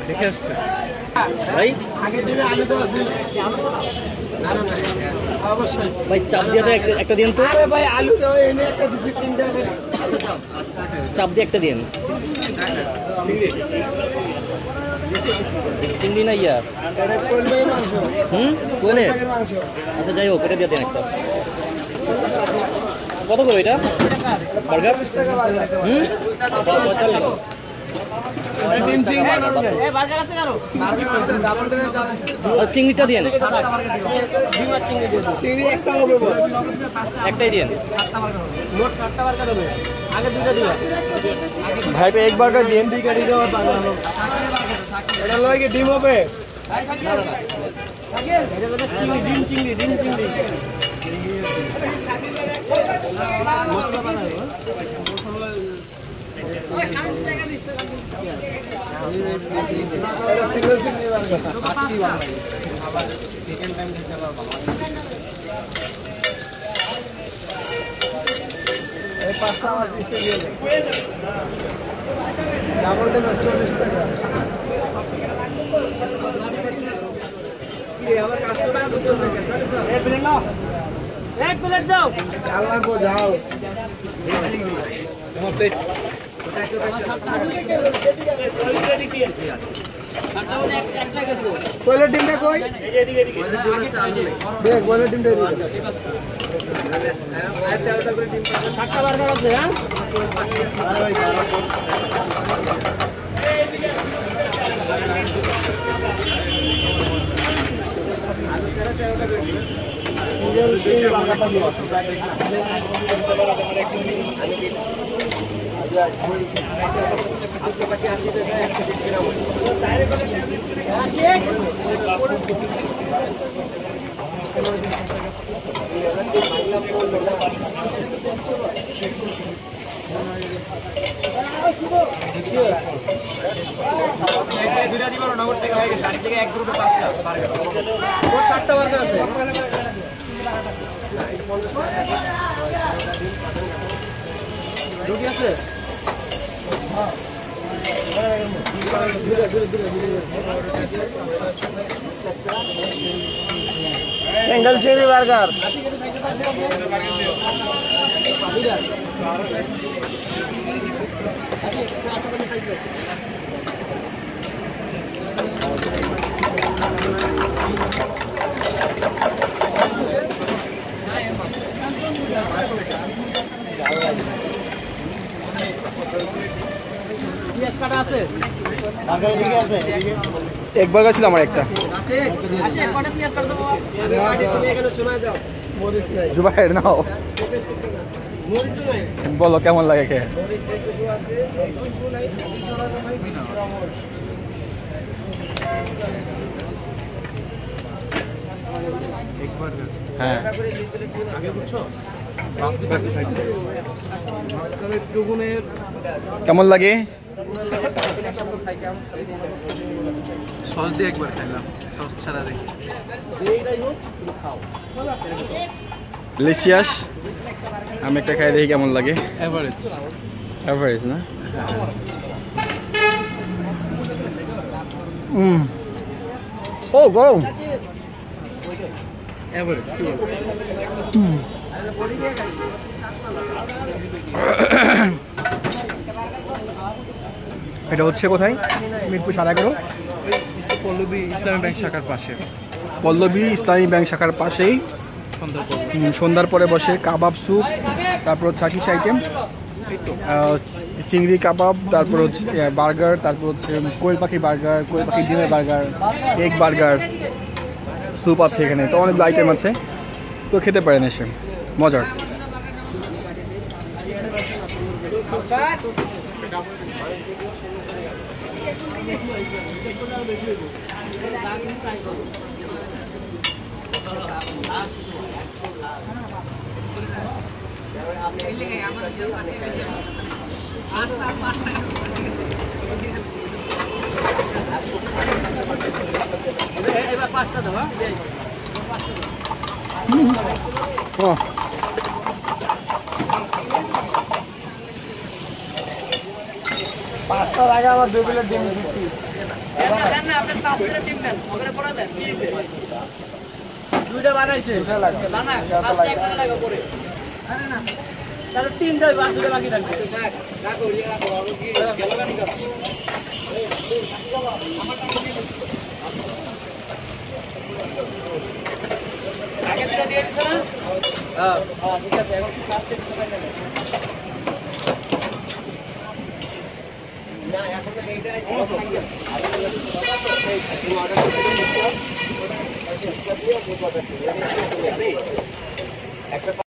দেখে আসছে ভাই ভাই চাপ দিয়ে একটা দিন তো ভাই আলু দাও এনে একটা দিছি তিনটা চাপ দিয়ে একটা দিন চিংড়ি না ইয়া এটা কোন ভাই মাংস কোনে আচ্ছা যাই হোক এটা দিয়ে দেন একটা কত করে এটা বার্গার 20 টাকা বার্গার চিংড়িটা দিয়ে একটাই দিয়ে ভাই এক বার্গার দিয়ে ডিম হবে ডিম চিংড়ি एक प्लेट दाओ चालना को जाओ प्लेट पहले टीम में कोई देख पहले टीम दे दी 60টা বার্গার আছে হ্যাঁ রুটি আছে সিঙ্গেল চেরি বার্গার एक बार ছিল আমার একটা জুবাইর নাও বলো কেমন লাগে খেয়ে হ্যাঁ কেমন লাগে সস দিয়ে একবার খাইলাম সস ছাড়া দেখি ডিলিশিয়াস আমি একটা খাই দেখি কেমন লাগে এভারেজ না ও গো এভারেজ এটা হচ্ছে কোথায় মিরপুর 11 পল্লবী ইসলামী ব্যাংক শাখার পাশে পল্লবী ইসলামী ব্যাংক শাখার পাশেই সন্ধ্যার পরে বসে কাবাব স্যুপ তারপর হচ্ছে 80 আইটেম চিংড়ি কাবাব তারপর হচ্ছে বার্গার তারপর হচ্ছে কোয়েল পাখি বার্গার কোয়েল পাখি ডিমের বার্গার এগ বার্গার স্যুপ আছে এখানে তো অনেকগুলো আইটেম আছে তো খেতে পারেন এসে মজার এবার 5টা দাও হ্যাঁ পাঁচ লাগে আমার 2 প্লেট ডিম দিচ্ছি না আপনি 5 প্লেট ডিম দেন ওখানে পড়া দেন দুইটা বানাইছে দুইটা লাগে বানা 5 টাকা লাগা পড়ে আরে না তাহলে 3টাই বাদ দিলে বাকি থাকবে রাখো রাখো কি মেলাগানি করো আগে থেকে দিয়ে দিছ না হ্যাঁ ঠিক আছে এখন 5 টাকা সময় লাগে না এখন তো এইটাই আছে